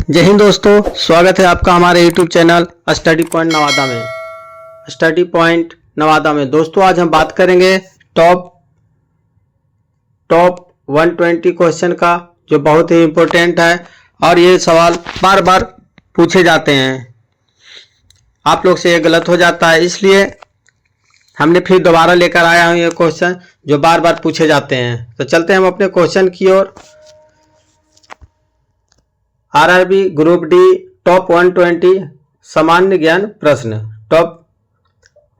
जय हिंद दोस्तों, स्वागत है आपका हमारे YouTube channel study point Nawada में। स्टडी पॉइंट नवादा में दोस्तों आज हम बात करेंगे टॉप 120 क्वेश्चन का, जो बहुत ही इम्पोर्टेंट है और ये सवाल बार बार पूछे जाते हैं। आप लोग से ये गलत हो जाता है, इसलिए हमने फिर दोबारा लेकर आया हूँ ये क्वेश्चन जो बार बार पूछे जाते हैं। तो चलते हैं हम अपने क्वेश्चन की ओर। आरआरबी ग्रुप डी टॉप 120 सामान्य ज्ञान प्रश्न, टॉप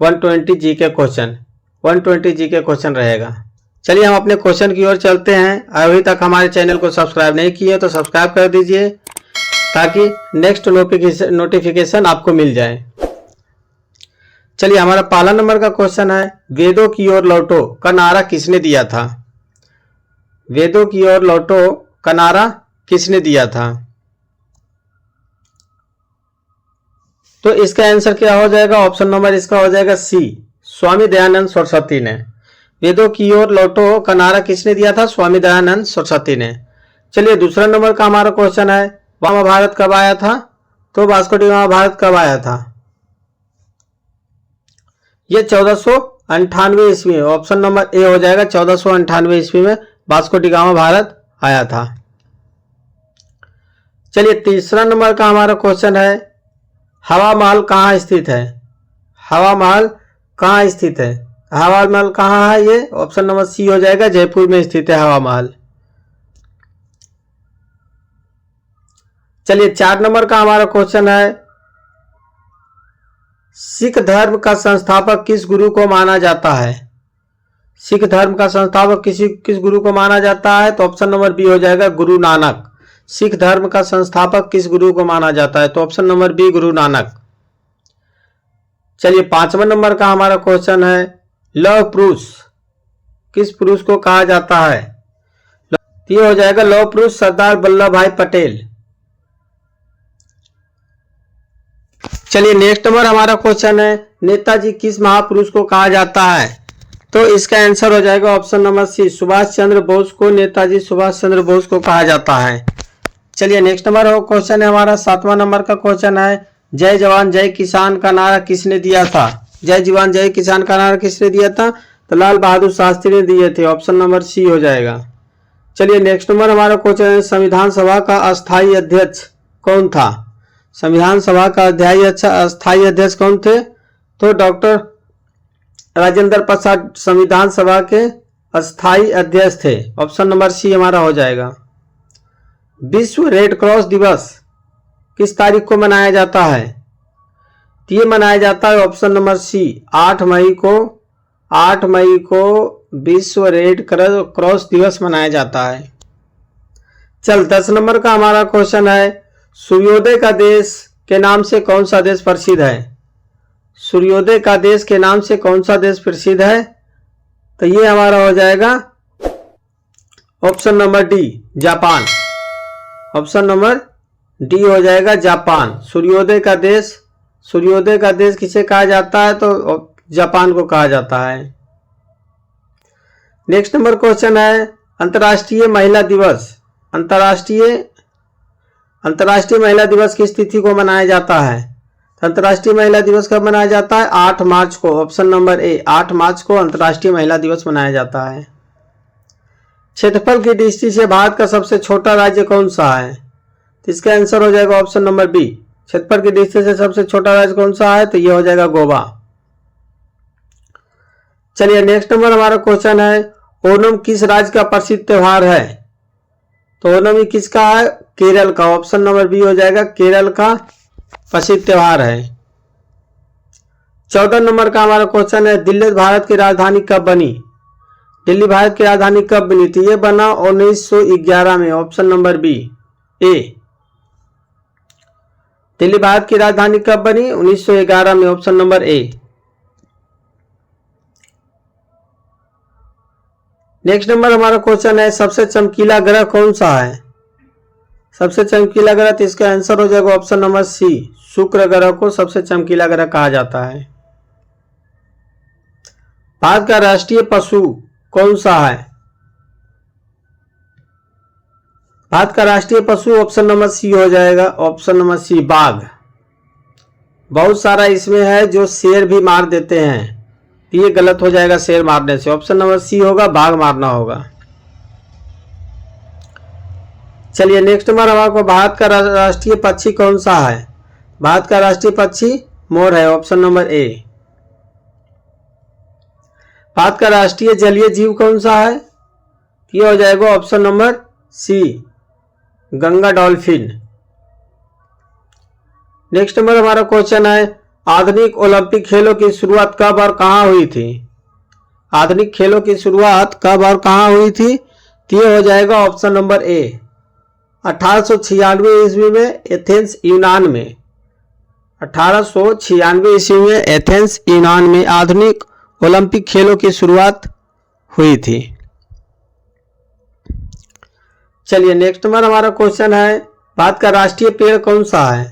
120 जी के क्वेश्चन, 120 जी के क्वेश्चन रहेगा। चलिए हम अपने क्वेश्चन की ओर चलते हैं। अभी तक हमारे चैनल को सब्सक्राइब नहीं किए तो सब्सक्राइब कर दीजिए ताकि नेक्स्ट नोटिफिकेशन आपको मिल जाए। चलिए हमारा पहला नंबर का क्वेश्चन है, वेदों की ओर लौटो का नारा किसने दिया था? वेदों की ओर लौटो का नारा किसने दिया था? तो इसका आंसर क्या हो जाएगा? ऑप्शन नंबर इसका हो जाएगा सी, स्वामी दयानंद सरस्वती ने। वेदों की ओर लौटो का नारा किसने दिया था? स्वामी दयानंद सरस्वती ने। चलिए दूसरा नंबर का हमारा क्वेश्चन है, महाभारत कब आया था? तो वास्को डी गामा भारत कब आया था? ये 1498 ईस्वी में। ऑप्शन नंबर ए हो जाएगा, 1498 ईस्वी में वास्को डी गामा भारत आया था। चलिए तीसरा नंबर का हमारा क्वेश्चन है, हवा महल कहाँ स्थित है? हवा महल कहाँ स्थित है? हवा महल कहाँ है? ये ऑप्शन नंबर सी हो जाएगा, जयपुर में स्थित है हवा महल। चलिए 4 नंबर का हमारा क्वेश्चन है, सिख धर्म का संस्थापक किस गुरु को माना जाता है? सिख धर्म का संस्थापक किस गुरु को माना जाता है? तो ऑप्शन नंबर बी हो जाएगा, गुरु नानक। सिख धर्म का संस्थापक किस गुरु को माना जाता है? तो option number B, Guru Nanak. चलिए 5वां नंबर का हमारा क्वेश्चन है, लौह पुरुष किस पुरुष को कहा जाता है? ये हो जाएगा लौह पुरुष सरदार वल्लभ भाई पटेल। चलिए नेक्स्ट नंबर हमारा क्वेश्चन है, नेताजी किस महापुरुष को कहा जाता है? तो इसका आंसर हो जाएगा ऑप्शन नंबर सी, सुभाष चंद्र बोस को नेताजी सुभाष चंद्र बोस को कहा जाता है। चलिए नेक्स्ट नंबर क्वेश्चन है हमारा 7वां नंबर का क्वेश्चन है, जय जवान जय किसान का नारा किसने दिया था? जय जवान जय किसान का नारा किसने दिया था? तो लाल बहादुर शास्त्री ने दिए थे। ऑप्शन नंबर सी हो जाएगा। चलिए नेक्स्ट नंबर हमारा क्वेश्चन है, संविधान सभा का अस्थायी अध्यक्ष कौन था? संविधान सभा का अस्थायी अध्यक्ष कौन थे? तो डॉक्टर राजेंद्र प्रसाद संविधान सभा के अस्थायी अध्यक्ष थे। ऑप्शन नंबर सी हमारा हो जाएगा। विश्व रेड क्रॉस दिवस किस तारीख को मनाया जाता है? तो ये मनाया जाता है ऑप्शन नंबर सी, 8 मई को विश्व रेड क्रॉस दिवस मनाया जाता है। चल 10 नंबर का हमारा क्वेश्चन है, सूर्योदय का देश के नाम से कौन सा देश प्रसिद्ध है? सूर्योदय का देश के नाम से कौन सा देश प्रसिद्ध है? तो ये हमारा हो जाएगा option number D, Japan. Option number D हो जाएगा, जापान। सूर्योदय का देश किसे कहा जाता है? तो जापान को कहा जाता है। नेक्स्ट नंबर क्वेश्चन है, अंतर्राष्ट्रीय महिला दिवस। अंतर्राष्ट्रीय महिला दिवस किस तिथि को मनाया जाता है? अंतर्राष्ट्रीय महिला दिवस कब मनाया जाता है? 8 मार्च को। ऑप्शन नंबर ए, 8 मार्च को अंतर्राष्ट्रीय महिला दिवस मनाया जाता है। क्षेत्रफल की दृष्टि से भारत का सबसे छोटा राज्य कौन सा है? तो इसका आंसर हो जाएगा ऑप्शन नंबर बी, क्षेत्रफल की दृष्टि से सबसे छोटा राज्य कौन सा है? तो यह हो जाएगा गोवा। चलिए नेक्स्ट नंबर हमारा क्वेश्चन है, ओणम किस राज्य का प्रसिद्ध त्योहार है? तो ओणम ही किसका है? केरल का। ऑप्शन नंबर बी हो जाएगा, केरल का प्रसिद्ध त्योहार है। 14 नंबर का हमारा क्वेश्चन है, दिल्ली भारत की राजधानी कब बनी? दिल्ली भारत की राजधानी कब बनी थी? ये बना 1911 में। ऑप्शन नंबर बी, ए। दिल्ली भारत की राजधानी कब बनी? 1911 में। Option number A. Next number हमारा क्वेश्चन है, सबसे चमकीला ग्रह कौन सा है? सबसे चमकीला ग्रह, तो इसका आंसर हो जाएगा ऑप्शन नंबर सी, शुक्र ग्रह को सबसे चमकीला ग्रह कहा जाता है। भारत का राष्ट्रीय पशु कौन सा है? भारत का राष्ट्रीय पशु ऑप्शन नंबर सी हो जाएगा, ऑप्शन नंबर सी बाघ। बहुत सारा इसमें है जो शेर भी मार देते हैं, ये गलत हो जाएगा शेर मारने से। ऑप्शन नंबर सी होगा, बाघ मारना होगा। चलिए नेक्स्ट नंबर हमारे भारत का राष्ट्रीय पक्षी कौन सा है? भारत का राष्ट्रीय पक्षी मोर है, ऑप्शन नंबर ए। भारत का राष्ट्रीय जलीय जीव कौन सा है? ये हो जाएगा option number C, Ganga dolphin. Next number हमारा क्वेश्चन है, आधुनिक ओलंपिक खेलों की शुरुआत कब और कहां हुई थी? आधुनिक खेलों की शुरुआत कब और कहां हुई थी? ये हो जाएगा ऑप्शन नंबर ए, 1896 ईस्वी में एथेंस यूनान में। 1896 ईस्वी में एथेंस यूनान में आधुनिक ओलंपिक खेलों की शुरुआत हुई थी। चलिए नेक्स्ट नंबर हमारा क्वेश्चन है, भारत का राष्ट्रीय पेड़ कौन सा है?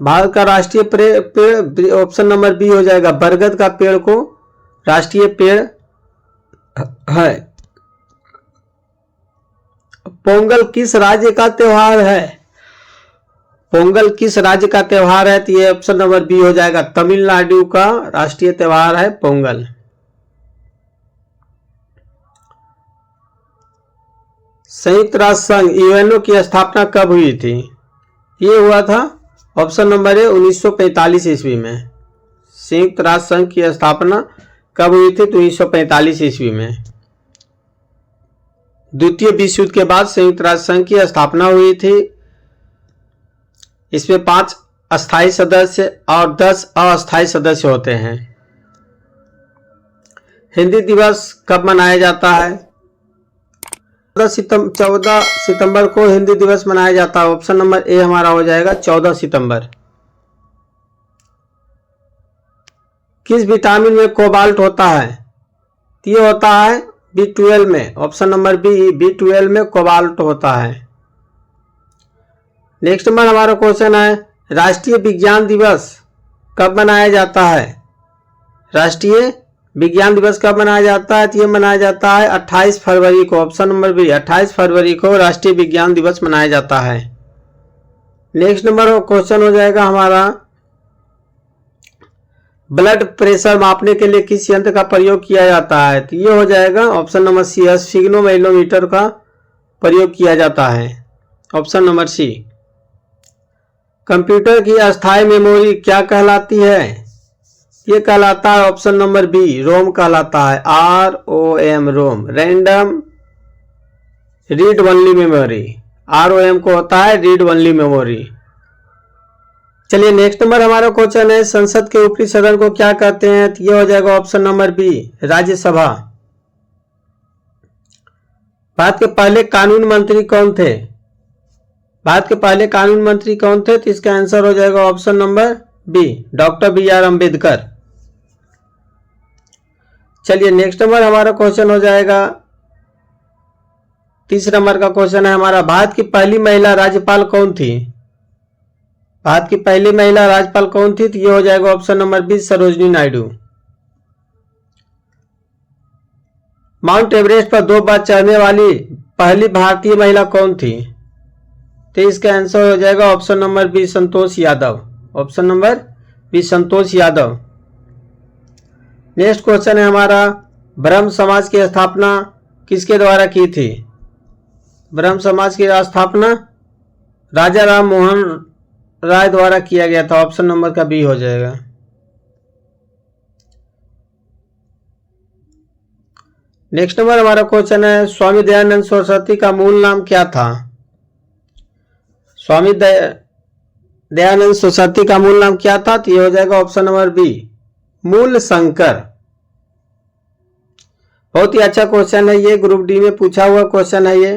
भारत का राष्ट्रीय पेड़ ऑप्शन नंबर बी हो जाएगा, बरगद का पेड़ को राष्ट्रीय पेड़ है। पोंगल किस राज्य का त्योहार है? पोंगल किस राज्य का त्योहार है? तो ये ऑप्शन नंबर बी हो जाएगा, तमिलनाडु का राष्ट्रीय त्योहार है पोंगल। संयुक्त राष्ट्र संघ यूएनओ की स्थापना कब हुई थी? ये हुआ था ऑप्शन नंबर ए 1945 ईस्वी में। संयुक्त राष्ट्र संघ की स्थापना कब हुई थी? तो 1945 ईस्वी में। द्वितीय विश्व युद्ध के बाद संयुक्त राष्ट्र संघ की स्थापना हुई थी। इसमें 5 अस्थायी सदस्य और 10 अस्थायी सदस्य होते हैं। हिंदी दिवस कब मनाया जाता है? 14 सितंबर को हिंदी दिवस मनाया जाता है। ऑप्शन नंबर ए हमारा हो जाएगा 14 सितंबर। किस विटामिन में कोबाल्ट होता है? ये होता है B12 में, ऑप्शन नंबर बी B12 में कोबाल्ट होता है। नेक्स्ट नंबर हमारा क्वेश्चन है, राष्ट्रीय विज्ञान दिवस कब मनाया जाता है? राष्ट्रीय विज्ञान दिवस कब मनाया जाता है? तो ये मनाया जाता है 28 फरवरी को, ऑप्शन नंबर बी 28 फरवरी को राष्ट्रीय विज्ञान दिवस मनाया जाता है। नेक्स्ट नंबर क्वेश्चन हो जाएगा हमारा, ब्लड प्रेशर मापने के लिए किस यंत्र का प्रयोग किया जाता है? तो ये हो जाएगा ऑप्शन नंबर सी, स्फिग्नोमेलोमीटर का प्रयोग किया जाता है, ऑप्शन नंबर सी। कंप्यूटर की अस्थायी मेमोरी क्या कहलाती है? ये कहलाता है ऑप्शन नंबर बी, रोम कहलाता है, ROM, ROM, random read only memory. ROM को होता है रीड ओनली मेमोरी। चलिए नेक्स्ट नंबर हमारा क्वेश्चन है, संसद के ऊपरी सदन को क्या कहते हैं? तो ये हो जाएगा option number B, Rajya Sabha. Bharat के पहले कानून मंत्री कौन थे? भारत के पहले कानून मंत्री कौन थे? तो इसका आंसर हो जाएगा option number B, doctor BR Ambedkar. चलिए नेक्स्ट नंबर हमारा क्वेश्चन हो जाएगा, तीसरा नंबर का क्वेश्चन है हमारा, भारत की पहली महिला राज्यपाल कौन थी? भारत की पहली महिला राज्यपाल कौन थी? तो ये हो जाएगा option number B, Sarojini Naidu. Mount Everest पर 2 बार चढ़ने वाली पहली भारतीय महिला कौन थी? तो इसका आंसर हो जाएगा option number B, Santosh Yadav, option number B, Santosh Yadav. Next question है हमारा, ब्रह्म समाज की स्थापना किसके द्वारा की थी? ब्रह्म समाज की स्थापना राजा राम मोहन राय द्वारा किया गया था, ऑप्शन नंबर का बी हो जाएगा। नेक्स्ट नंबर हमारा क्वेश्चन है, स्वामी दयानंद सरस्वती का मूल नाम क्या था? स्वामी दयानंद सरस्वती का मूल नाम क्या था? तो ये हो जाएगा ऑप्शन नंबर बी, मूल शंकर। बहुत ही अच्छा क्वेश्चन है ये, ग्रुप डी में पूछा हुआ क्वेश्चन है ये।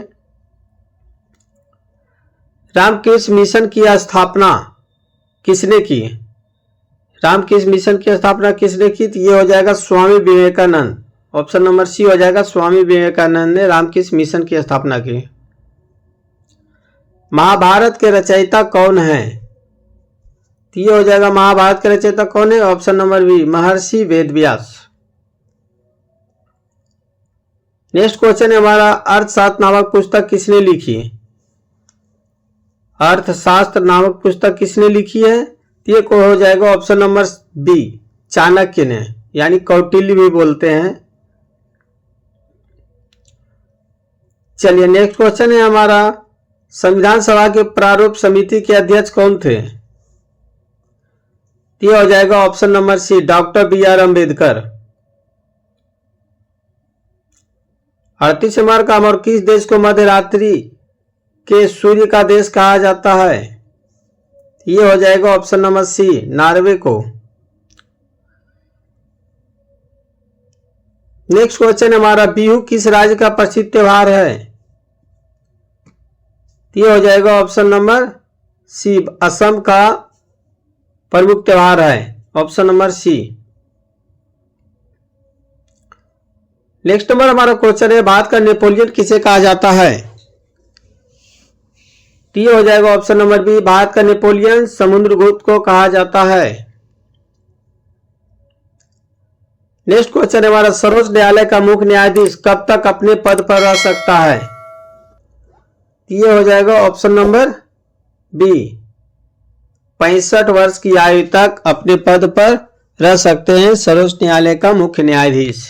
रामकृष्ण मिशन की स्थापना किसने की? रामकृष्ण मिशन की स्थापना किसने की? तो ये हो जाएगा स्वामी विवेकानंद, ऑप्शन नंबर सी हो जाएगा, स्वामी विवेकानंद ने रामकृष्ण मिशन की स्थापना की। महाभारत के रचयिता कौन है? तो ये हो जाएगा महाभारत के रचयिता कौन है? ऑप्शन नंबर बी, महर्षि वेदव्यास। नेक्स्ट क्वेश्चन है हमारा, अर्थशास्त्र नामक पुस्तक किसने लिखी है? अर्थशास्त्र नामक पुस्तक किसने लिखी है? ये को हो जाएगा ऑप्शन नंबर बी, चाणक्य ने, यानी कौटिल्य भी बोलते हैं। चलिए नेक्स्ट क्वेश्चन है हमारा, संविधान सभा के प्रारूप समिति के अध्यक्ष कौन थे? ये हो जाएगा option number C, doctor B R. Ambedkar. 38 number का, और किस देश को मध्यरात्रि के सूर्य का देश कहा जाता है? ये हो जाएगा ऑप्शन नंबर सी, नॉर्वे को। नेक्स्ट क्वेश्चन हमारा, बिहू किस राज्य का प्रसिद्ध त्योहार है? ये हो जाएगा ऑप्शन नंबर सी, असम का प्रमुख त्योहार है, option number C. Next number हमारा क्वेश्चन है, भारत का नेपोलियन किसे कहा जाता है? ये हो जाएगा ऑप्शन नंबर बी, भारत का नेपोलियन समुद्रगुप्त को कहा जाता है। नेक्स्ट क्वेश्चन है हमारा, सर्वोच्च न्यायालय का मुख्य न्यायाधीश कब तक अपने पद पर रह सकता है? ये हो जाएगा ऑप्शन नंबर बी, 65 वर्ष की आयु तक अपने पद पर रह सकते हैं सर्वोच्च न्यायालय का मुख्य न्यायाधीश।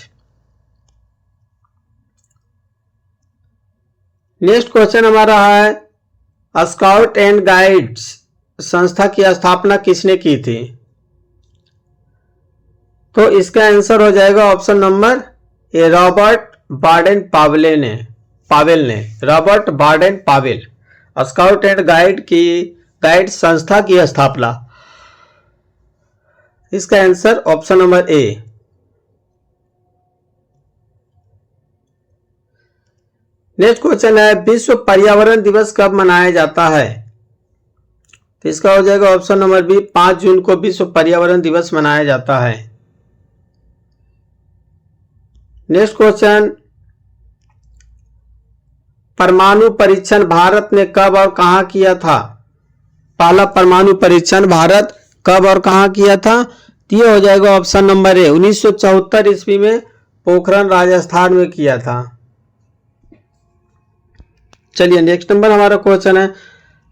नेक्स्ट क्वेश्चन हमारा है, स्काउट एंड गाइड्स संस्था की स्थापना किसने की थी? तो इसका आंसर हो जाएगा option number A, Robert Baden Powell ने Robert Baden Powell scout and guide संस्था की स्थापना। इसका answer option number A. Next question है, विश्व पर्यावरण दिवस कब मनाया जाता है? तो इसका हो जाएगा ऑप्शन नंबर बी, 5 जून को विश्व पर्यावरण दिवस मनाया जाता है। नेक्स्ट क्वेश्चन, परमाणु परीक्षण भारत ने कब और कहां किया था? पहला परमाणु परीक्षण भारत कब और कहां किया था? ये हो जाएगा ऑप्शन नंबर ए, 1974 ईस्वी में पोखरण राजस्थान में किया था। चलिए नेक्स्ट नंबर हमारा क्वेश्चन है,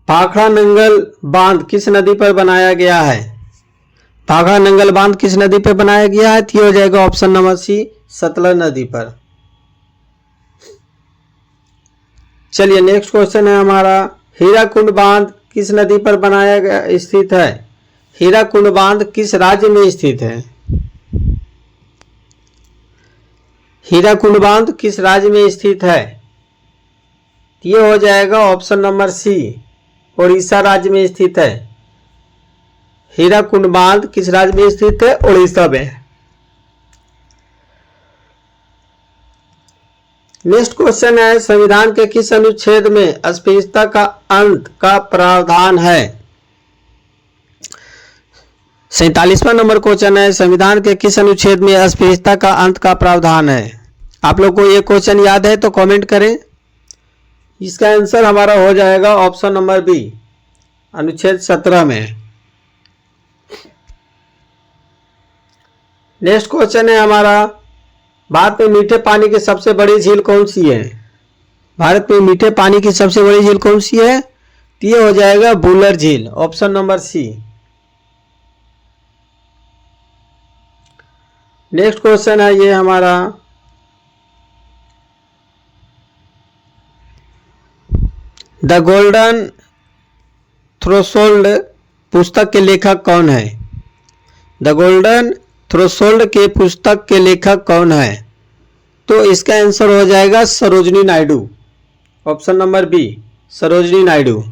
भाखड़ा नंगल बांध किस नदी पर बनाया गया है? भाखड़ा नंगल बांध किस नदी पर बनाया गया है? ये हो जाएगा ऑप्शन नंबर सी, सतलज नदी पर। चलिए नेक्स्ट क्वेश्चन है हमारा, हीराकुंड बांध किस नदी पर बनाया गया स्थित है? हीराकुंड बांध किस राज्य में स्थित है? हीराकुंड बांध किस राज्य में स्थित है? ये हो जाएगा ऑप्शन नंबर सी, उड़ीसा राज्य में स्थित है। हीराकुंड बांध किस राज्य में स्थित है? उड़ीसा में। नेक्स्ट क्वेश्चन है, संविधान के किस अनुच्छेद में अस्पृश्यता का अंत का प्रावधान है? 47वां नंबर क्वेश्चन है, संविधान के किस अनुच्छेद में अस्पृश्यता का अंत का प्रावधान है? आप लोग को ये क्वेश्चन याद है तो कमेंट करें। इसका आंसर हमारा हो जाएगा ऑप्शन नंबर बी, अनुच्छेद 17 में। नेक्स्ट क्वेश्चन है हमारा, भारत में मीठे पानी की सबसे बड़ी झील कौन सी है? भारत में मीठे पानी की सबसे बड़ी झील कौन सी है? ये हो जाएगा बुलर झील, option number C. Next question है ये हमारा, द गोल्डन थ्रेशोल्ड पुस्तक के लेखक कौन है? द गोल्डन थ्रेशोल्ड के पुस्तक के लेखक कौन है? तो इसका आंसर हो जाएगा Sarojini Naidu, option number B, Sarojini Naidu.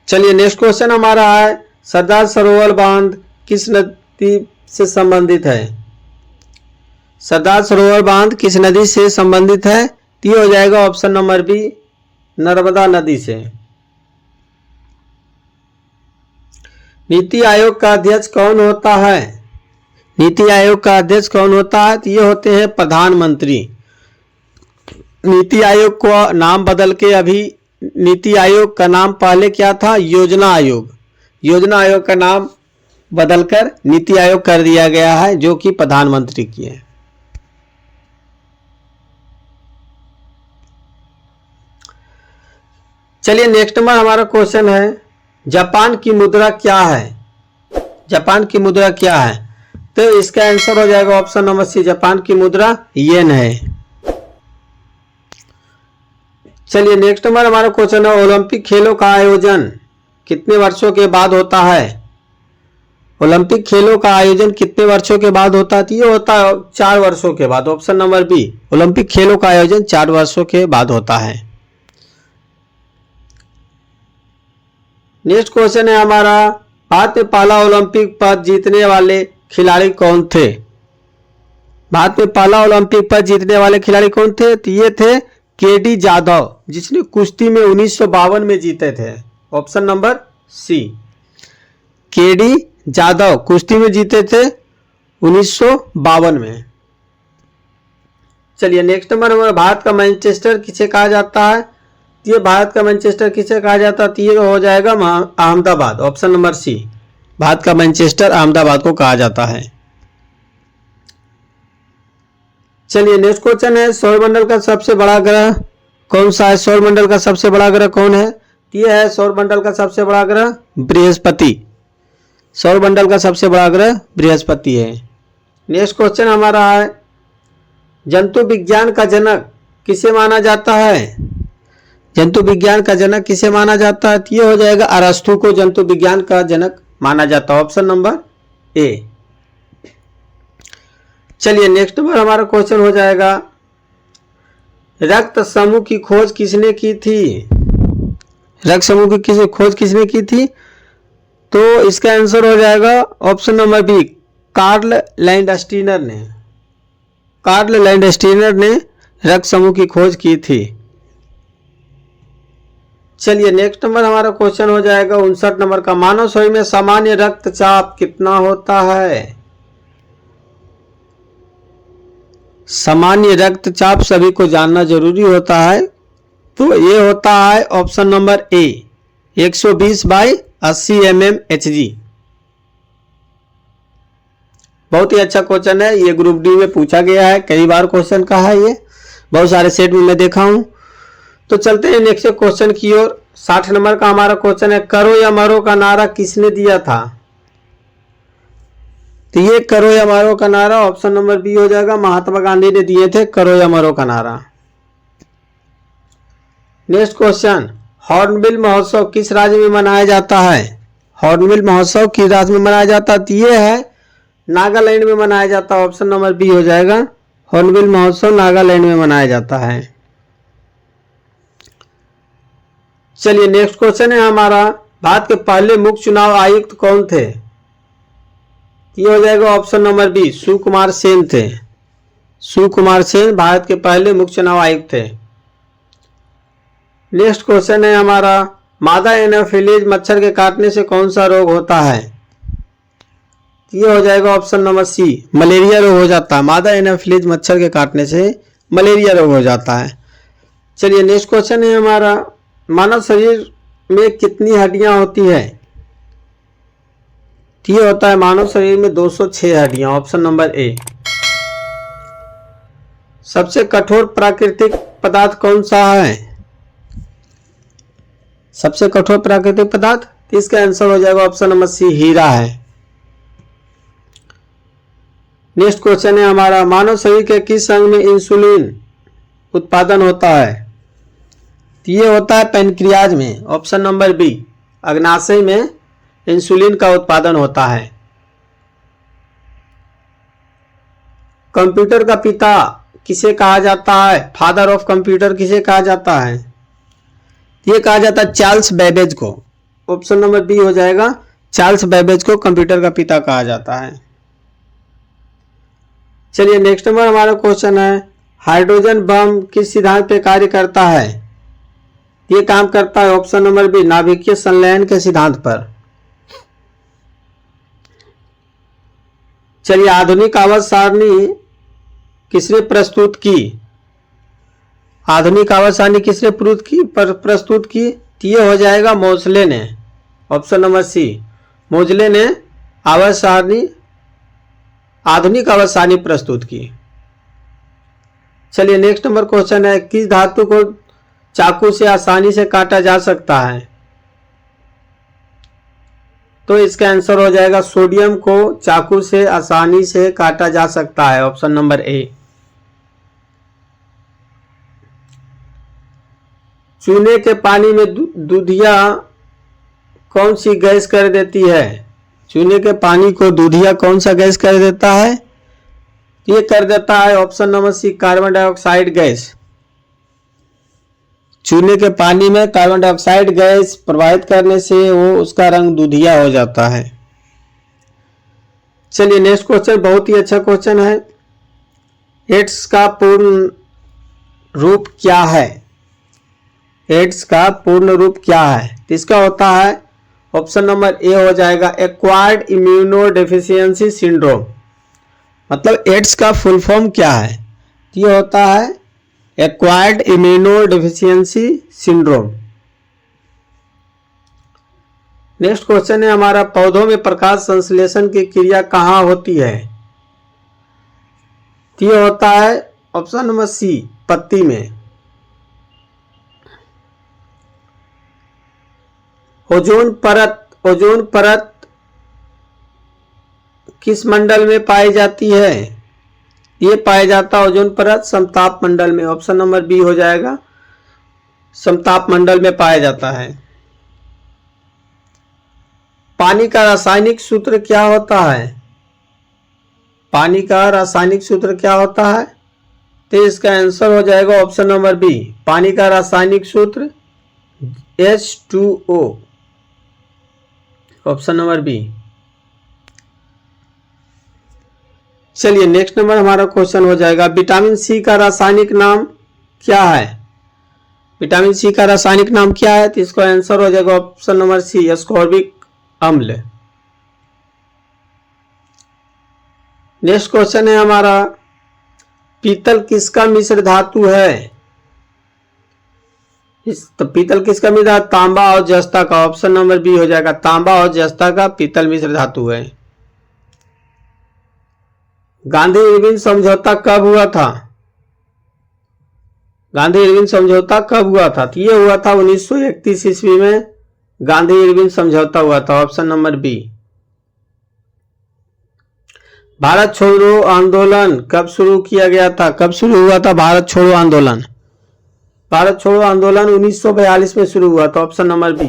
चलिए नेक्स्ट क्वेश्चन हमारा है, सरदार सरोवर बांध किस नदी से संबंधित है? सरदार सरोवर बांध किस नदी से संबंधित है? ये हो जाएगा ऑप्शन नंबर बी, नर्मदा नदी से। नीति आयोग का अध्यक्ष कौन होता है? नीति आयोग का अध्यक्ष कौन होता है? तो ये होते हैं प्रधानमंत्री। नीति आयोग को नाम बदल के अभी नीति आयोग का नाम पहले क्या था? योजना आयोग। योजना आयोग का नाम बदलकर नीति आयोग कर दिया गया है, जो कि प्रधानमंत्री की है। चलिए नेक्स्ट नंबर हमारा क्वेश्चन है, जापान की मुद्रा क्या है? जापान की मुद्रा क्या है? तो इसका आंसर हो जाएगा ऑप्शन नंबर सी, जापान की मुद्रा येन है। चलिए नेक्स्ट नंबर हमारा क्वेश्चन है, ओलंपिक खेलों का आयोजन कितने वर्षों के बाद होता है? ओलंपिक खेलों का आयोजन कितने वर्षों के बाद होता है? तो ये होता है 4 वर्षों के बाद, ऑप्शन नंबर बी, ओलंपिक खेलों का आयोजन 4 वर्षों के बाद होता है। नेक्स्ट क्वेश्चन है हमारा, भारत में पहला ओलंपिक पदक जीतने वाले खिलाड़ी कौन थे? भारत में पहला ओलंपिक पदक जीतने वाले खिलाड़ी कौन थे? तो ये थे केडी जाधव, जिसने कुश्ती में 1952 में जीते थे, option number C, K D Jadhav कुश्ती में जीते थे 1952 में। चलिए नेक्स्ट नंबर हमारा, भारत का मैनचेस्टर किसे कहा जाता है? ये भारत का मैनचेस्टर किसे कहा जाता है? ये हो जाएगा Ahmedabad, option number C, Bharat का मैनचेस्टर अहमदाबाद को कहा जाता है। चलिए नेक्स्ट क्वेश्चन है, सौरमंडल का सबसे बड़ा ग्रह कौन सा है? सौरमंडल का सबसे बड़ा ग्रह कौन है? ये है सौरमंडल का सबसे बड़ा ग्रह बृहस्पति, सौरमंडल का सबसे बड़ा ग्रह बृहस्पति है। नेक्स्ट क्वेश्चन हमारा है, जंतु विज्ञान का जनक किसे माना जाता है? जंतु विज्ञान का जनक किसे माना जाता है? ये हो जाएगा अरस्तु को जंतु विज्ञान का जनक माना जाता है, ऑप्शन नंबर ए। चलिए नेक्स्ट नंबर हमारा क्वेश्चन हो जाएगा, रक्त समूह की खोज किसने की थी? रक्त समूह की खोज किसने की थी? तो इसका आंसर हो जाएगा option number B, Karl Landsteiner ने, कार्ल लैंडस्टीनर ने रक्त समूह की खोज की थी। चलिए नेक्स्ट नंबर हमारा क्वेश्चन हो जाएगा 59 नंबर का, मानव शरीर में सामान्य रक्तचाप कितना होता है? सामान्य रक्तचाप सभी को जानना जरूरी होता है, तो ये होता है ऑप्शन नंबर ए, 120/80 mmHg। बहुत ही अच्छा क्वेश्चन है, ये ग्रुप डी में पूछा गया है, कई बार क्वेश्चन का है, ये बहुत सारे सेट में मैं देखा हूं। तो चलते हैं नेक्स्ट क्वेश्चन की ओर। 60 नंबर का हमारा क्वेश्चन है, करो या मरो का नारा किसने दिया था? तो ये करो या मरो का नारा ऑप्शन नंबर बी हो जाएगा, महात्मा गांधी ने दिए थे करो या मरो का नारा। नेक्स्ट क्वेश्चन, हॉर्नबिल महोत्सव किस राज्य में मनाया जाता है? हॉर्नबिल महोत्सव किस राज्य में मनाया जाता है? तो ये है नागालैंड में मनाया जाता है, ऑप्शन नंबर बी हो जाएगा, हॉर्नबिल महोत्सव नागालैंड में मनाया जाता है। चलिए नेक्स्ट क्वेश्चन है हमारा, भारत के पहले मुख्य चुनाव आयुक्त कौन थे? ये हो जाएगा option number B, Sukumar Sen थे, सुकुमार सेन भारत के पहले मुख्य चुनाव आयुक्त थे। नेक्स्ट क्वेश्चन है हमारा, मादा एनाफिलीज मच्छर के काटने से कौन सा रोग होता है? ये हो जाएगा ऑप्शन नंबर सी, मलेरिया रोग हो जाता है, मादा एनाफिलीज मच्छर के काटने से मलेरिया रोग हो जाता है। चलिए नेक्स्ट क्वेश्चन है हमारा, मानव शरीर में कितनी हड्डियां होती है? ये होता है मानव शरीर में 206 हड्डियां, ऑप्शन नंबर ए। सबसे कठोर प्राकृतिक पदार्थ कौन सा है? सबसे कठोर प्राकृतिक पदार्थ, इसका आंसर हो जाएगा ऑप्शन नंबर सी, हीरा है। नेक्स्ट क्वेश्चन है हमारा, मानव शरीर के किस अंग में इंसुलिन उत्पादन होता है? ये होता है पैनक्रियाज में, ऑप्शन नंबर बी, अग्नाशय में इंसुलिन का उत्पादन होता है। कंप्यूटर का पिता किसे कहा जाता है? फादर ऑफ कंप्यूटर किसे कहा जाता है? ये कहा जाता है चार्ल्स बेबेज को, ऑप्शन नंबर बी हो जाएगा, चार्ल्स बेबेज को कंप्यूटर का पिता कहा जाता है। चलिए नेक्स्ट नंबर हमारा क्वेश्चन है, हाइड्रोजन बम किस सिद्धांत पे कार्य करता है? ये काम करता है ऑप्शन नंबर बी, नाभिकीय संलयन के सिद्धांत पर। चलिए आधुनिक आवाज सारणी किसने प्रस्तुत की? आधुनिक आवाज सारणी किसने प्रस्तुत की? ये हो जाएगा मोजले ने, ऑप्शन नंबर सी, मोजले ने आवाज सारणी, आधुनिक आवाज सारणी प्रस्तुत की। चलिए नेक्स्ट नंबर क्वेश्चन है, किस धातु को चाकू से आसानी से काटा जा सकता है? तो इसका आंसर हो जाएगा सोडियम को चाकू से आसानी से काटा जा सकता है, ऑप्शन नंबर ए। चूने के पानी में दूधिया कौन सी गैस कर देती है? चूने के पानी को दूधिया कौन सा गैस कर देता है? ये कर देता है option number C, carbon dioxide gas. चूने के पानी में कार्बन डाइऑक्साइड गैस प्रवाहित करने से वो उसका रंग दूधिया हो जाता है। चलिए नेक्स्ट क्वेश्चन बहुत ही अच्छा क्वेश्चन है। एड्स का पूर्ण रूप क्या है? एड्स का पूर्ण रूप क्या है? इसका होता है ऑप्शन नंबर ए हो जाएगा एक्वायर्ड इम्यूनो डेफिशिएंसी सिंड्रोम। मतलब एड्स का फुल फॉर्म क्या है? ये होता है acquired immuno deficiency syndrome. Next question है हमारा, पौधों में प्रकाश संश्लेषण की क्रिया कहाँ होती है? ये होता है ऑप्शन नंबर सी, पत्ती में। ओजोन परत किस मंडल में पाई जाती है? ये पाया जाता है ओजोन परत समताप मंडल में, ऑप्शन नंबर बी हो जाएगा, समताप मंडल में पाया जाता है। पानी का रासायनिक सूत्र क्या होता है? पानी का रासायनिक सूत्र क्या होता है? तो इसका आंसर हो जाएगा ऑप्शन नंबर बी, पानी का रासायनिक सूत्र H2O, ऑप्शन नंबर बी। चलिए नेक्स्ट नंबर हमारा क्वेश्चन हो जाएगा, विटामिन सी का रासायनिक नाम क्या है? विटामिन सी का रासायनिक नाम क्या है? तो इसका आंसर हो जाएगा ऑप्शन नंबर सी, एस्कॉर्बिक अम्ल। नेक्स्ट क्वेश्चन है हमारा, पीतल किसका मिश्र धातु है? तो पीतल किसका मिश्र धातु? तांबा और जस्ता का, ऑप्शन नंबर बी हो जाएगा, तांबा और जस्ता का पीतल मिश्र धातु है। गांधी इरविन समझौता कब हुआ था? गांधी इरविन समझौता कब हुआ था? तो ये हुआ था 1931 ईस्वी में गांधी इरविन समझौता हुआ था, ऑप्शन नंबर बी। भारत छोड़ो आंदोलन कब शुरू किया गया था? कब शुरू हुआ था भारत छोड़ो आंदोलन? भारत छोड़ो आंदोलन 1942 में शुरू हुआ था, option number B.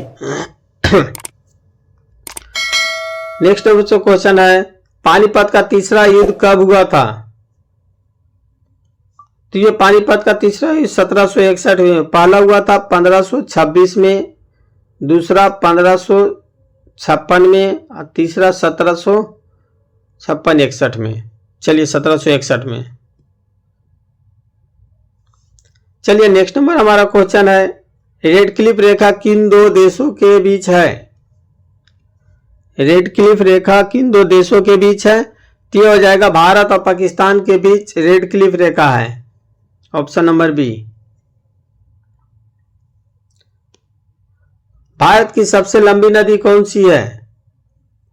Next question है, पानीपत का तीसरा युद्ध कब हुआ था? तो ये पानीपत का तीसरा युद्ध 1761 में, पहला हुआ था 1526 में, दूसरा 1556 में और तीसरा 1756-61 में। चलिए 1761 में। चलिए नेक्स्ट नंबर हमारा क्वेश्चन है, रेड क्लिफ रेखा किन दो देशों के बीच है? रेड क्लिफ रेखा किन दो देशों के बीच है? तो हो जाएगा भारत और पाकिस्तान के बीच रेड क्लिफ रेखा है, ऑप्शन नंबर बी। भारत की सबसे लंबी नदी कौन सी है?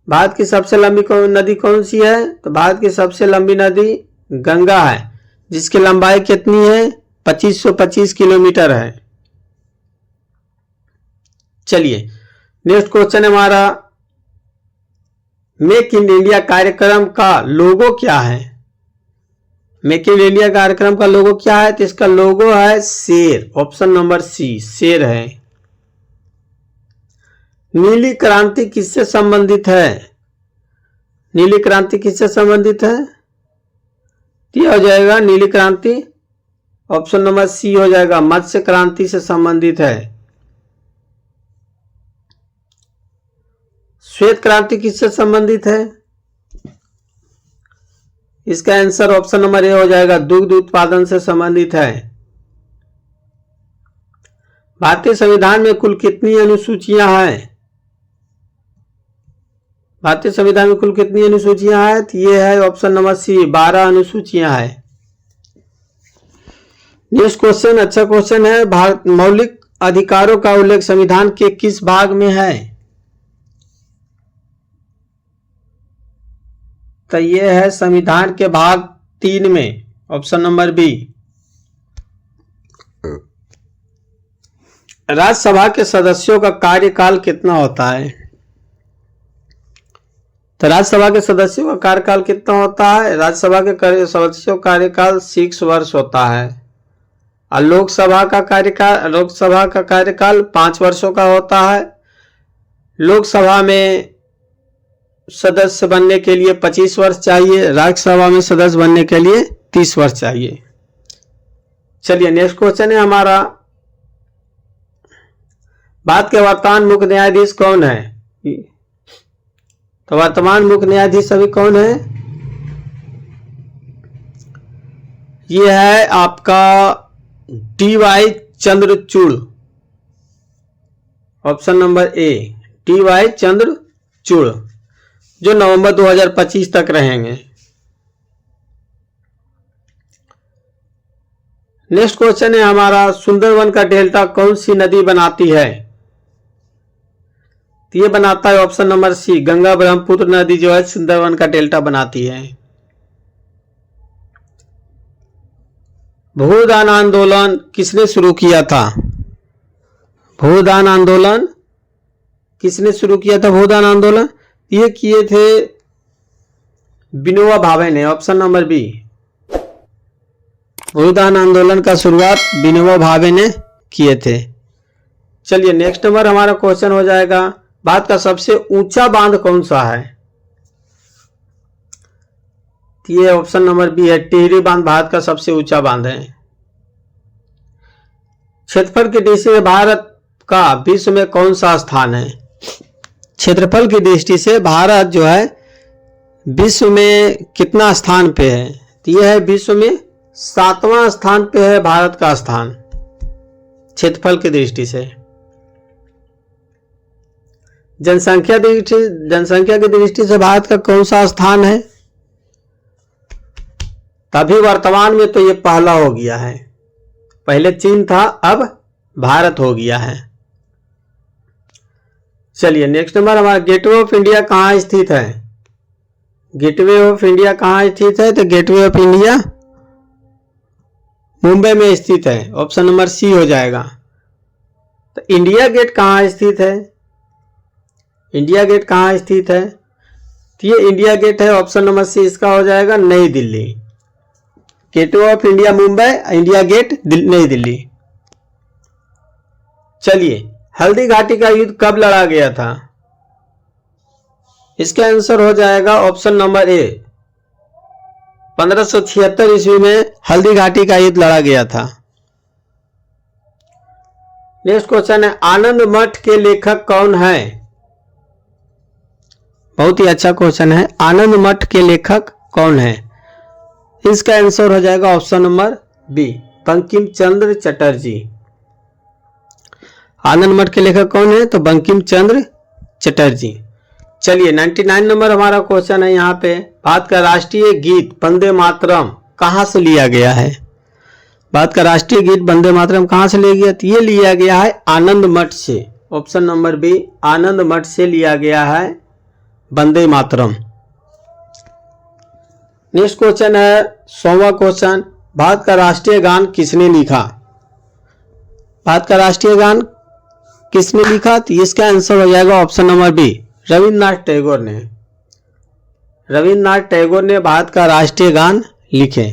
भारत की सबसे लंबी नदी कौन सी है? तो भारत की सबसे लंबी नदी गंगा है, जिसकी लंबाई कितनी है? 2525 किलोमीटर है। चलिए नेक्स्ट क्वेश्चन है हमारा, मेक इन इंडिया कार्यक्रम का लोगो क्या है? मेक इन इंडिया कार्यक्रम का लोगो क्या है? तो इसका लोगो है शेर, ऑप्शन नंबर सी, शेर है। नीली क्रांति किससे संबंधित है? नीली क्रांति किससे संबंधित है? ये हो जाएगा नीली क्रांति, ऑप्शन नंबर सी हो जाएगा, मत्स्य क्रांति से संबंधित है। श्वेत क्रांति किससे संबंधित है? इसका आंसर ऑप्शन नंबर ए हो जाएगा, दुग्ध उत्पादन से संबंधित है। भारतीय संविधान में कुल कितनी अनुसूचियां हैं? भारतीय संविधान में कुल कितनी अनुसूचियां हैं? तो ये है ऑप्शन नंबर सी, 12 अनुसूचियां हैं। नेक्स्ट क्वेश्चन अच्छा क्वेश्चन है, भारत मौलिक अधिकारों का उल्लेख संविधान के किस भाग में है? तो ये है संविधान के भाग 3 में, ऑप्शन नंबर बी। राज्यसभा के सदस्यों का कार्यकाल कितना होता है? तो राज्यसभा के सदस्यों का कार्यकाल कितना होता है? राज्यसभा के सदस्यों का कार्यकाल 6 वर्ष होता है और लोकसभा का कार्यकाल 5 वर्षों का होता है। लोकसभा में सदस्य बनने के लिए 25 वर्ष चाहिए, राज्यसभा में सदस्य बनने के लिए 30 वर्ष चाहिए। चलिए नेक्स्ट क्वेश्चन है हमारा, भारत के वर्तमान मुख्य न्यायाधीश कौन है? तो वर्तमान मुख्य न्यायाधीश अभी कौन है? ये है आपका डी.वाई. चंद्रचूड़, ऑप्शन नंबर ए, डी.वाई. चंद्रचूड़, जो नवंबर 2025 तक रहेंगे। नेक्स्ट क्वेश्चन है हमारा, सुंदरवन का डेल्टा कौन सी नदी बनाती है? तो ये बनाता है option number C, Ganga Brahmaputra नदी जो है सुंदरवन का डेल्टा बनाती है। भूदान आंदोलन किसने शुरू किया था? भूदान आंदोलन किसने शुरू किया था? भूदान आंदोलन ये किए थे विनोबा भावे ने, ऑप्शन नंबर बी। भूदान आंदोलन का शुरुआत विनोबा भावे ने किए थे। चलिए नेक्स्ट नंबर हमारा क्वेश्चन हो जाएगा, भारत का सबसे ऊंचा बांध कौन सा है? ये ऑप्शन नंबर बी है, टिहरी बांध भारत का सबसे ऊंचा बांध है। क्षेत्रफल की दृष्टि से भारत का विश्व में कौन सा स्थान है? क्षेत्रफल की दृष्टि से भारत जो है विश्व में कितना स्थान पे है? तो यह है विश्व में 7वां स्थान पे है भारत का स्थान क्षेत्रफल की दृष्टि से। जनसंख्या की दृष्टि से भारत का कौन सा स्थान है? तभी वर्तमान में तो ये पहला हो गया है, पहले चीन था अब भारत हो गया है। चलिए नेक्स्ट नंबर हमारा, गेटवे ऑफ इंडिया कहाँ स्थित है? गेटवे ऑफ इंडिया कहाँ स्थित है? तो गेटवे ऑफ इंडिया मुंबई में स्थित है, ऑप्शन नंबर सी हो जाएगा। तो इंडिया गेट कहाँ स्थित है? इंडिया गेट कहाँ स्थित है? तो ये इंडिया गेट है, ऑप्शन नंबर सी इसका हो जाएगा, New Delhi. Gateway of India Mumbai, India Gate New Delhi. चलिए, हल्दी घाटी का युद्ध कब लड़ा गया था? इसका आंसर हो जाएगा ऑप्शन नंबर ए, 1576 ईस्वी में हल्दी घाटी का युद्ध लड़ा गया था। नेक्स्ट क्वेश्चन है, आनंद मठ के लेखक कौन है? बहुत ही अच्छा क्वेश्चन है, आनंद मठ के लेखक कौन है? इसका आंसर हो जाएगा option number B, Bankim Chandra Chatterjee. आनंद मठ के लेखक कौन है? तो बंकिम चंद्र चटर्जी। चलिए 99 नंबर हमारा क्वेश्चन है यहाँ पे, भारत का राष्ट्रीय गीत वंदे मातरम कहाँ से लिया गया है? भारत का राष्ट्रीय गीत वंदे मातरम कहाँ से लिया गया? तो ये लिया गया है आनंद मठ से, ऑप्शन नंबर बी, आनंद मठ से लिया गया है वंदे मातरम। नेक्स्ट क्वेश्चन है 100वां क्वेश्चन, भारत का राष्ट्रीय गान किसने लिखा? भारत का राष्ट्रीय गान किसने लिखा? तो इसका आंसर हो जाएगा option number B, Rabindranath Tagore ने। रविन्द्रनाथ टैगोर ने भारत का राष्ट्रीय गान लिखे।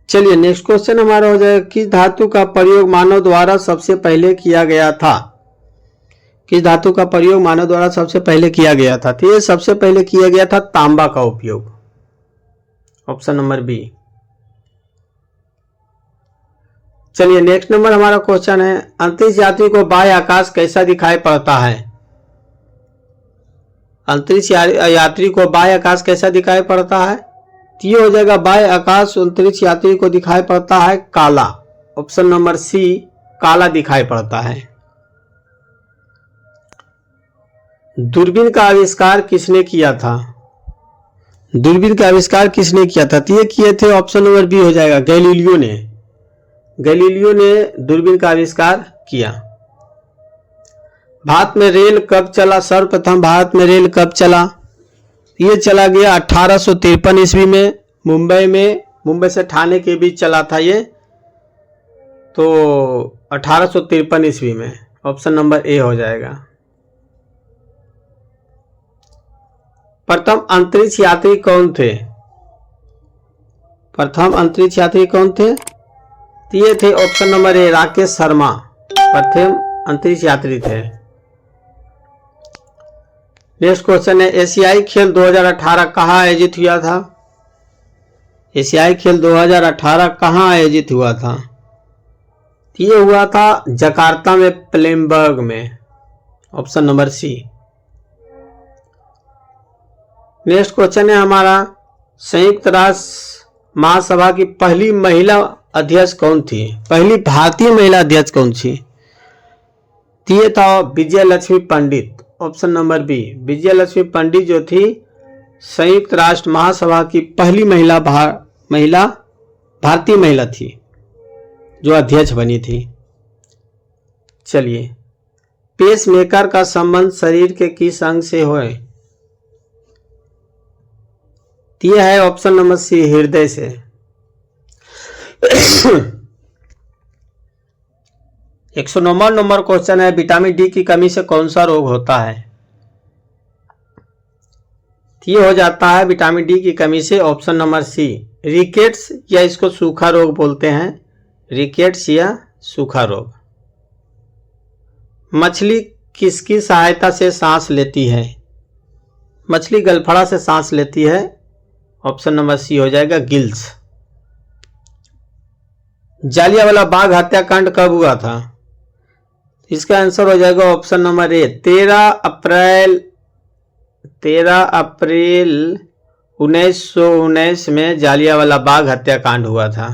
चलिए नेक्स्ट क्वेश्चन हमारा हो जाएगा, किस धातु का प्रयोग मानव द्वारा सबसे पहले किया गया था? किस धातु का प्रयोग मानव द्वारा सबसे पहले किया गया था? तो ये सबसे पहले किया गया था तांबा का उपयोग, ऑप्शन नंबर बी। चलिए नेक्स्ट नंबर हमारा क्वेश्चन है, अंतरिक्ष यात्री को बाह्य आकाश कैसा दिखाई पड़ता है? अंतरिक्ष यात्री को बाह्य आकाश कैसा दिखाई पड़ता है? तो ये हो जाएगा, बाह्य आकाश अंतरिक्ष यात्री को दिखाई पड़ता है काला, ऑप्शन नंबर सी, काला दिखाई पड़ता है। दूरबीन का आविष्कार किसने किया था? दूरबीन का आविष्कार किसने किया था? तो ये किए थे, ऑप्शन नंबर बी हो जाएगा, गैलीलियो ने। गैलीलियो ने दूरबीन का आविष्कार किया। भारत में रेल कब चला? सर्वप्रथम भारत में रेल कब चला? ये चला गया 1853 ईस्वी में, मुंबई से ठाणे के बीच चला था ये तो 1853 ईस्वी में। ऑप्शन नंबर ए हो जाएगा। प्रथम अंतरिक्ष यात्री कौन थे? प्रथम अंतरिक्ष यात्री कौन थे? ये थे ऑप्शन नंबर ए राकेश शर्मा, प्रथम अंतरिक्ष यात्री थे। नेक्स्ट क्वेश्चन है एशियाई खेल 2018 कहाँ आयोजित हुआ था? एशियाई खेल 2018 कहाँ आयोजित हुआ था? ये हुआ था जकार्ता में, प्लेमबर्ग में। Option number C. Next question है हमारा संयुक्त राष्ट्र महासभा की पहली महिला अध्यक्ष कौन थी? पहली भारतीय महिला अध्यक्ष कौन थी? ये था Vijay Lakshmi Pandit. Option number B. Vijay Lakshmi Pandit जो थी संयुक्त राष्ट्र महासभा की पहली भारतीय महिला थी जो अध्यक्ष बनी थी। चलिए, पेसमेकर का संबंध शरीर के किस अंग से होए? यह है ऑप्शन नंबर सी हृदय से। 109वां नंबर क्वेश्चन है विटामिन डी की कमी से कौन सा रोग होता है? ये हो जाता है विटामिन डी की कमी से ऑप्शन नंबर सी रिकेट्स, या इसको सूखा रोग बोलते हैं, रिकेट्स या सूखा रोग। मछली किसकी सहायता से सांस लेती है? मछली गलफड़ा से सांस लेती है। ऑप्शन नंबर सी हो जाएगा गिल्स। जालियांवाला बाग हत्याकांड कब हुआ था? इसका आंसर हो जाएगा ऑप्शन नंबर ए 13 अप्रैल 1919 में जालियांवाला बाग हत्याकांड हुआ था।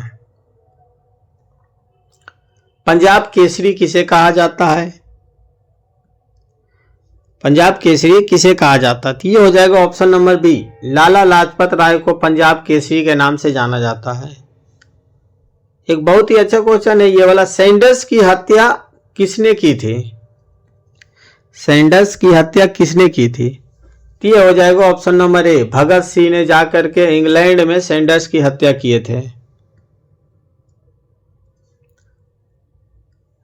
पंजाब केसरी किसे कहा जाता है? पंजाब केसरी किसे कहा जाता है? ये हो जाएगा option number B Lala Lajpat Rai को पंजाब केसरी के नाम से जाना जाता है। एक बहुत ही अच्छा क्वेश्चन है ये वाला, सैंडर्स की हत्या किसने की थी? सैंडर्स की हत्या किसने की थी? ये हो जाएगा ऑप्शन नंबर ए भगत सिंह ने जाकर के इंग्लैंड में सैंडर्स की हत्या किए थे।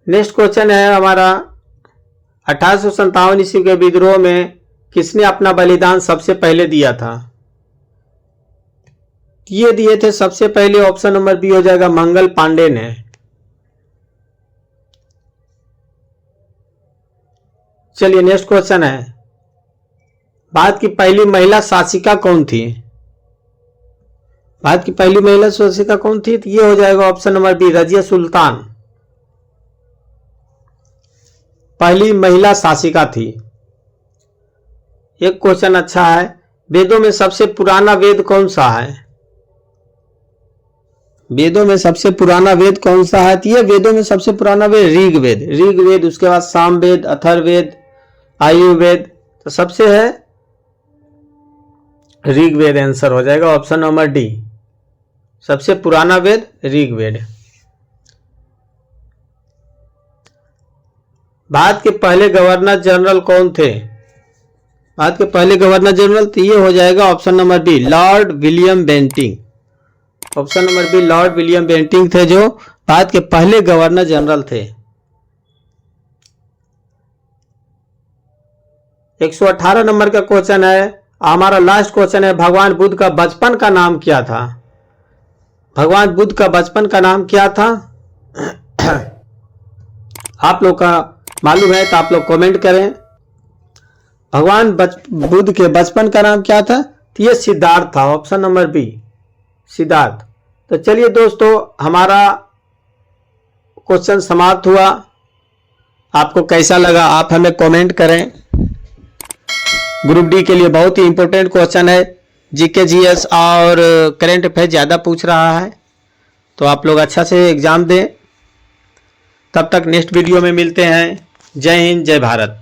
नेक्स्ट क्वेश्चन है हमारा 1857 ईस्वी के विद्रोह में किसने अपना बलिदान सबसे पहले दिया था? ये दिए थे सबसे पहले ऑप्शन नंबर बी हो जाएगा मंगल पांडे ने। चलिए नेक्स्ट क्वेश्चन है भारत की पहली महिला शासिका कौन थी? भारत की पहली महिला शासिका कौन थी? तो ये हो जाएगा option number B Razia Sultan, पहली महिला शासिका थी। एक क्वेश्चन अच्छा है, वेदों में सबसे पुराना वेद कौन सा है? वेदों में सबसे पुराना वेद कौन सा है? तो ये वेदों में सबसे पुराना वेद ऋग्वेद, उसके बाद सामवेद, अथर्ववेद, आयुर्वेद, तो सबसे है ऋग्वेद। आंसर हो जाएगा ऑप्शन नंबर डी, सबसे पुराना वेद ऋग्वेद। भारत के पहले गवर्नर जनरल कौन थे? भारत के पहले गवर्नर जनरल, तो ये हो जाएगा option number B Lord William Bentinck. Option number B Lord William Bentinck थे जो भारत के पहले गवर्नर जनरल थे। 118 नंबर का क्वेश्चन है हमारा लास्ट क्वेश्चन है भगवान बुद्ध का बचपन का नाम क्या था? भगवान बुद्ध का बचपन का नाम क्या था? आप लोग का मालूम है तो आप लोग कमेंट करें। भगवान बुद्ध के बचपन का नाम क्या था? तो ये सिद्धार्थ था, ऑप्शन नंबर बी सिद्धार्थ। तो चलिए दोस्तों, हमारा क्वेश्चन समाप्त हुआ। आपको कैसा लगा आप हमें कमेंट करें। ग्रुप डी के लिए बहुत ही इंपॉर्टेंट क्वेश्चन है, जीके जीएस और करंट अफेयर ज़्यादा पूछ रहा है, तो आप लोग अच्छा से एग्जाम दें। तब तक नेक्स्ट वीडियो में मिलते हैं। जय हिंद, जय भारत।